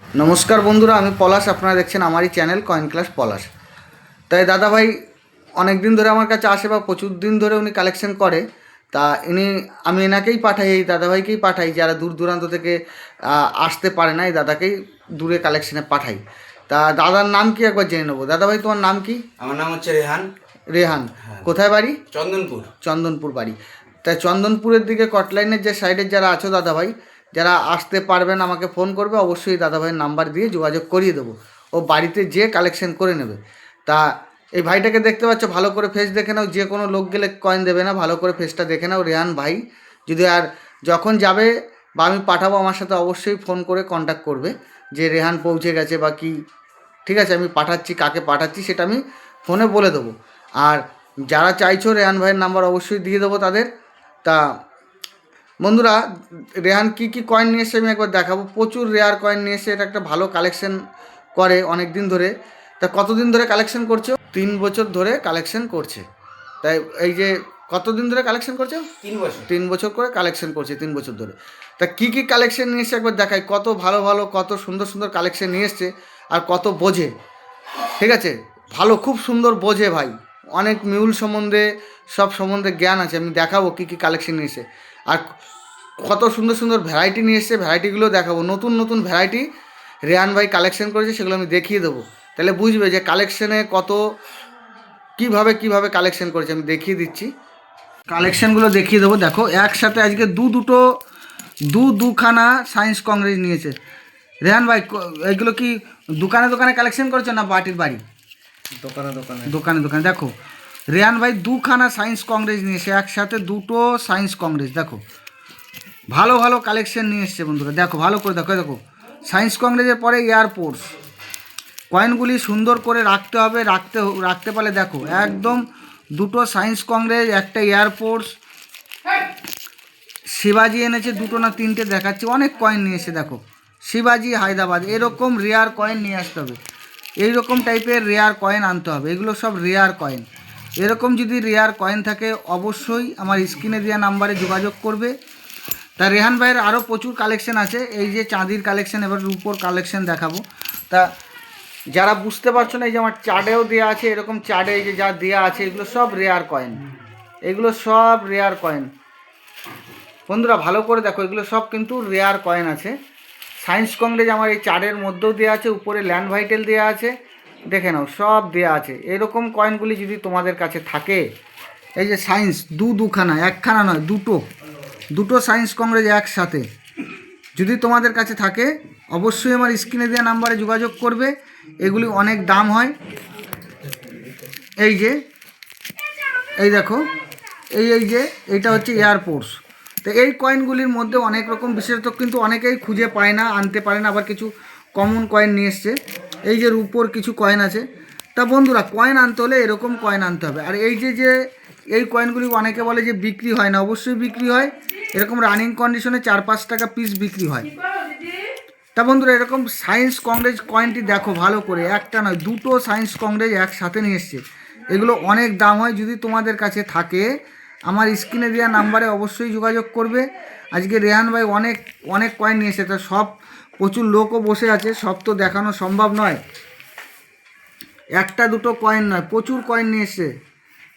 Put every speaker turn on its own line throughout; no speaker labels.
নমস্কার বন্ধুরা, আমি পলাশ। আপনারা দেখছেন আমারই চ্যানেল কয়েন ক্লাস পলাশ। তাই দাদাভাই অনেক দিন ধরে আমার কাছে আসে বা প্রচুর দিন ধরে উনি কালেকশন করে। তা আমি এনাকেই পাঠাই, এই দাদাভাইকেই পাঠাই, যারা দূর দূরান্ত থেকে আসতে পারে না, এই দাদাকেই দূরে কালেকশনে পাঠাই। তা দাদার নাম কি একবার জেনে নেবো। দাদাভাই, তোমার নাম কি?
আমার নাম হচ্ছে রেহান।
রেহান।
হ্যাঁ।
কোথায় বাড়ি?
চন্দনপুর।
চন্দনপুর বাড়ি। তাই চন্দনপুরের দিকে কটলাইনের যে সাইডের যারা আছো দাদাভাই, যারা আসতে পারবেন আমাকে ফোন করবে, অবশ্যই দাদাভাইয়ের নাম্বার দিয়ে যোগাযোগ করিয়ে দেবো। ও বাড়িতে যেয়ে কালেকশন করে নেবে। তা এই ভাইটাকে দেখতে পাচ্ছ, ভালো করে ফেস দেখে নাও। যে কোনো লোক গেলে কয়েন দেবে না, ভালো করে ফেসটা দেখে নাও। রেহান ভাই যদি আর যখন যাবে বা আমি পাঠাবো, আমার সাথে অবশ্যই ফোন করে কন্ট্যাক্ট করবে যে রেহান পৌঁছে গেছে বা কি। ঠিক আছে, আমি পাঠাচ্ছি, কাকে পাঠাচ্ছি সেটা আমি ফোনে বলে দেবো। আর যারা চাইছো রেহান ভাইয়ের নাম্বার অবশ্যই দিয়ে দেবো তাদের। তা বন্ধুরা, রেহান কি কি কয়েন নিয়ে এসে আমি একবার দেখাবো। প্রচুর রেয়ার কয়েন নিয়ে এসে, এটা একটা ভালো কালেকশন করে অনেক দিন ধরে। তা কতদিন ধরে কালেকশন করছো? 3 বছর ধরে কালেকশন করছে। তাই এই যে কতদিন ধরে কালেকশন করছো?
3 বছর।
3 বছর করে কালেকশন করছে, 3 বছর ধরে। তা কী কী কালেকশন নিয়ে এসে একবার দেখাই। কত ভালো ভালো, কত সুন্দর সুন্দর কালেকশন নিয়ে এসছে। আর কত বোঝে, ঠিক আছে, ভালো, খুব সুন্দর বোঝে ভাই। অনেক মিউল সম্বন্ধে, সব সম্বন্ধে জ্ঞান আছে। আমি দেখাবো কী কী কালেকশন নিয়ে এসে। আর কত সুন্দর সুন্দর ভ্যারাইটি নিয়ে এসছে, ভ্যারাইটিগুলো দেখাবো। নতুন নতুন ভ্যারাইটি রেহান ভাই কালেকশন করেছে, সেগুলো আমি দেখিয়ে দেবো। তাহলে বুঝবে যে কালেকশনে কত কীভাবে কালেকশন করেছে। আমি দেখিয়ে দিচ্ছি, কালেকশানগুলো দেখিয়ে দেবো। দেখো, একসাথে আজকে দুখানা সায়েন্স কংগ্রেস নিয়েছে রেহান ভাই। এগুলো কি দোকানে দোকানে কালেকশন করেছো না বাটির বাড়ি?
দোকানে দোকানে।
দোকানে দোকানে। দেখো, রেহান ভাই দুখানা সায়েন্স কংগ্রেস নিয়েছে, একসাথে দুটো সায়েন্স কংগ্রেস। দেখো, ভালো ভালো কালেকশন নিয়ে এসছে বন্ধুরা। দেখো, ভালো করে দেখো। দেখো, সায়েন্স কংগ্রেসের পরে এয়ারপোর্টস। কয়েনগুলি সুন্দর করে রাখতে হবে, রাখতে পারলে দেখো একদম দুটো সায়েন্স কংগ্রেস, একটা এয়ারফোর্স। শিবাজি এনেছে দুটো না তিনটে, দেখাচ্ছি। অনেক কয়েন নিয়ে এসে দেখো, শিবাজি, হায়দ্রাবাদ, এরকম রেয়ার কয়েন নিয়ে আসতে হবে। এইরকম টাইপের রেয়ার কয়েন আনতে হবে। এগুলো সব রেয়ার কয়েন। এরকম যদি রেয়ার কয়েন থাকে অবশ্যই আমার স্ক্রিনে দেওয়া নাম্বারে যোগাযোগ করবে। তা রেহান ভাইয়ের আরও প্রচুর কালেকশন আছে। এই যে চাঁদির কালেকশন, এবার রূপোর কালেকশন দেখাবো। তা যারা বুঝতে পারছো না, এই যে আমার চার্টেও দেওয়া আছে, এরকম চার্টে এই যে যা দেওয়া আছে, এগুলো সব রেয়ার কয়েন। এগুলো সব রেয়ার কয়েন বন্ধুরা, ভালো করে দেখো। এগুলো সব কিন্তু রেয়ার কয়েন আছে। সায়েন্স কংগ্রেস আমার এই চার্টের মধ্যেও দেওয়া আছে, উপরে ল্যান্ড ভাইটেল দেওয়া আছে, দেখে নাও, সব দেওয়া আছে। এরকম কয়েনগুলি যদি তোমাদের কাছে থাকে, এই যে সায়েন্স দুখানা, একখানা নয়, দুটো সায়েন্স কংগ্রেস একসাথে যদি তোমাদের কাছে থাকে, অবশ্যই আমার স্ক্রিনে দেওয়া নাম্বারে যোগাযোগ করবে। এগুলি অনেক দাম হয়। এই যে এই দেখো, এই যে এইটা হচ্ছে এয়ারপোর্টস। তো এই কয়েনগুলির মধ্যে অনেক রকম বিশেষত, কিন্তু অনেকেই খুঁজে পায় না, আনতে পারে না। আবার কিছু কমন কয়েন নিয়ে এসছে। এই যে রূপোর কিছু কয়েন আছে। তা বন্ধুরা, কয়েন আনতে হলে এরকম কয়েন আনতে হবে। আর এই যে এই কয়েনগুলি অনেকে বলে যে বিক্রি হয় না, অবশ্যই বিক্রি হয়। এরকম রানিং কন্ডিশনে 4-5 টাকা পিস বিক্রি হয়। তা বন্ধুরা, এরকম সায়েন্স কংগ্রেস কয়েনটি দেখো ভালো করে, একটা নয় দুটো সায়েন্স কংগ্রেস একসাথে নিয়ে এসছে। এগুলো অনেক দাম হয়। যদি তোমাদের কাছে থাকে আমার স্ক্রিনে দেওয়া নাম্বারে অবশ্যই যোগাযোগ করবে। আজকে রেহান ভাই অনেক অনেক কয়েন নিয়ে এসেছে। তা সব, প্রচুর লোকও বসে আছে, সব তো দেখানো সম্ভব নয়। একটা দুটো কয়েন নয়, প্রচুর কয়েন নিয়ে এসছে।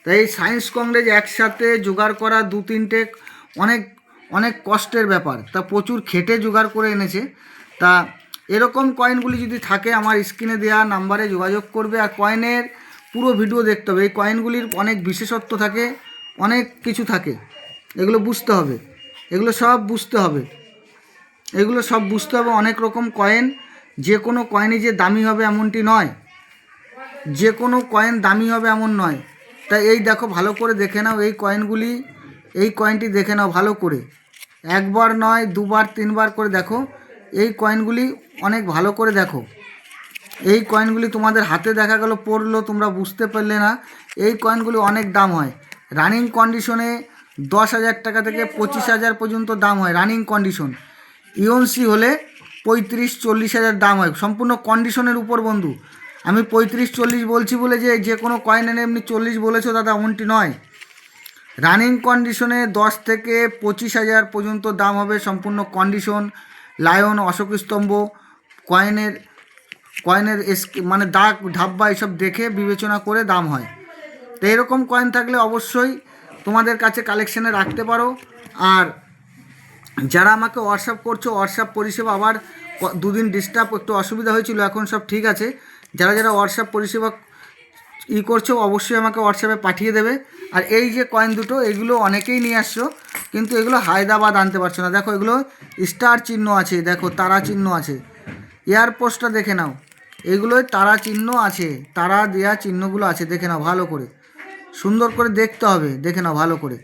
তাই এই সায়েন্স কংগ্রেস একসাথে জোগাড় করা 2-3টে অনেক অনেক কষ্টের ব্যাপার। তা প্রচুর খেটে জোগাড় করে এনেছে। তা এরকম কয়েনগুলি যদি থাকে আমার স্ক্রিনে দেওয়া নাম্বারে যোগাযোগ করবে। আর কয়েনের পুরো ভিডিও দেখতে হবে। এই কয়েনগুলির অনেক বিশেষত্ব থাকে, অনেক কিছু থাকে, এগুলো বুঝতে হবে। এগুলো সব বুঝতে হবে। অনেক রকম কয়েন, যে কোনো কয়েনই যে দামি হবে এমনটি নয়, যে কোনো কয়েন দামি হবে এমন নয়। তাই এই দেখো, ভালো করে দেখে নাও এই কয়েনগুলি। এই কয়েনটি দেখে নাও ভালো করে, একবার নয়, দুবার, তিনবার করে দেখো। এই কয়েনগুলি অনেক ভালো করে দেখো। এই কয়েনগুলি তোমাদের হাতে দেখা গেল, পড়লো, তোমরা বুঝতে পারলে না। এই কয়েনগুলি অনেক দাম হয়। রানিং কন্ডিশনে 10,000 টাকা থেকে 25,000 পর্যন্ত দাম হয় রানিং কন্ডিশন। ইউএনসি হলে 35-40 হাজার দাম হয়, সম্পূর্ণ কন্ডিশনের উপর বন্ধু। আমি 35-40 বলছি বলে যে কোনো কয়েন এনে এমনি 40 বলেছো দাদা, এমনটি নয়। রানিং কন্ডিশনে 10 থেকে 25,000 পর্যন্ত দাম হবে, সম্পূর্ণ কন্ডিশন। লায়ন, অশোক স্তম্ভ, কয়েনের মানে দাগ ধাব্বা এসব দেখে বিবেচনা করে দাম হয়। তো এরকম কয়েন থাকলে অবশ্যই তোমাদের কাছে কালেকশানে রাখতে পারো। আর যারা আমাকে হোয়াটসঅ্যাপ করছো, হোয়াটসঅ্যাপ পরিষেবা আবার দুদিন ডিস্টার্ব একটু অসুবিধা হয়েছিল, এখন সব ঠিক আছে। যারা যারা হোয়াটসঅ্যাপ পরিষেবা করছো অবশ্যই আমাকে হোয়াটসঅ্যাপে পাঠিয়ে দেবে। আর এই যে কয়েন দুটো, এগুলো অনেকেই নিয়ে আসছো, কিন্তু এগুলো হায়দ্রাবাদ আনতে পারছো না। দেখো এগুলো স্টার চিহ্ন আছে, দেখো তারা চিহ্ন আছে, এয়ারপোস্টটা দেখে নাও, এগুলোই তারা চিহ্ন আছে, তারা দেওয়া চিহ্নগুলো আছে, দেখে নাও ভালো করে, সুন্দর করে দেখতে হবে, দেখে নাও ভালো করে।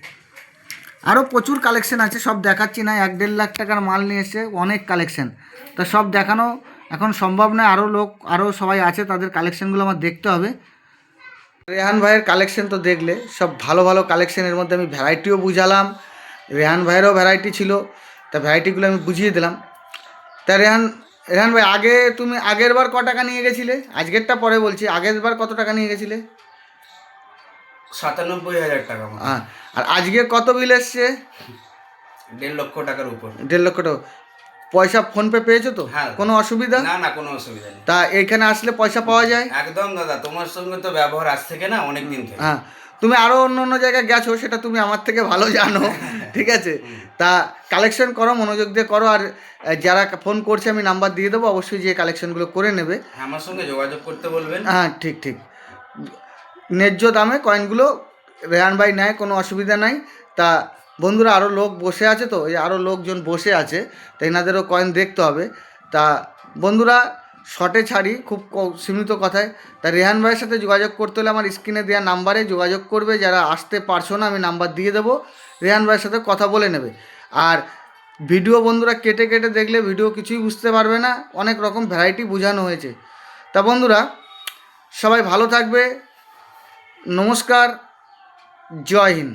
আরও প্রচুর কালেকশান আছে, সব দেখাচ্ছি না, 1-1.5 লাখ টাকার মাল নিয়ে এসে অনেক কালেকশান, তা সব দেখানো এখন সম্ভব নয়। আরও সবাই আছে, তাদের কালেকশানগুলো আমার দেখতে হবে। রেহান ভাইয়ের কালেকশন তো দেখলে, সব ভালো ভালো কালেকশানের মধ্যে আমি ভ্যারাইটিও বুঝালাম, রেহান ভাইয়েরও ভ্যারাইটি ছিল, তা ভ্যারাইটিগুলো আমি বুঝিয়ে দিলাম। তা রেহান ভাই, তুমি আগের বার ক টাকা নিয়ে গেছিলে? আজকেরটা পরে বলছি, আগের বার কত টাকা নিয়ে গেছিলে?
97,000 টাকা মতো।
আর আজকে কত বিল এসছে?
1.5 লক্ষ টাকার উপর।
1.5 লক্ষ টাকা। পয়সা ফোনপে পেয়েছো তো?
হ্যাঁ।
কোনো অসুবিধা?
না, কোনো অসুবিধা নেই।
তা এইখানে আসলে পয়সা পাওয়া যায়?
একদম দাদা, তোমার সঙ্গে তো ব্যবহার আজ থেকে না, অনেক দিন থেকে।
হ্যাঁ, তুমি আরও অন্য জায়গায় গেছো, সেটা তুমি আমার থেকে ভালো জানো, ঠিক আছে? তা কালেকশন করো, মনোযোগ দিয়ে করো। আর যারা ফোন করছে আমি নাম্বার দিয়ে দেবো, অবশ্যই যে কালেকশনগুলো করে নেবে।
আমার সঙ্গে যোগাযোগ করতে বলবেন।
হ্যাঁ, ঠিক ন্যায্য দামে কয়েনগুলো রেহান ভাই নেয়, কোনো অসুবিধা নাই। তা বন্ধুরা, আরও লোক বসে আছে, তো এই আরও লোকজন বসে আছে, তো এনাদেরও কয়েন দেখতে হবে। তা বন্ধুরা, শর্টে ছাড়ি, খুব সীমিত কথায়। তা রেহান ভাইয়ের সাথে যোগাযোগ করতে হলে আমার স্ক্রিনে দেওয়া নাম্বারে যোগাযোগ করবে। যারা আসতে পারছো না, আমি নাম্বার দিয়ে দেবো, রেহান ভাইয়ের সাথে কথা বলে নেবে। আর ভিডিও বন্ধুরা কেটে কেটে দেখলে ভিডিও কিছুই বুঝতে পারবে না, অনেক রকম ভ্যারাইটি বোঝানো হয়েছে। তা বন্ধুরা, সবাই ভালো থাকবে, নমস্কার, জয় হিন্দ।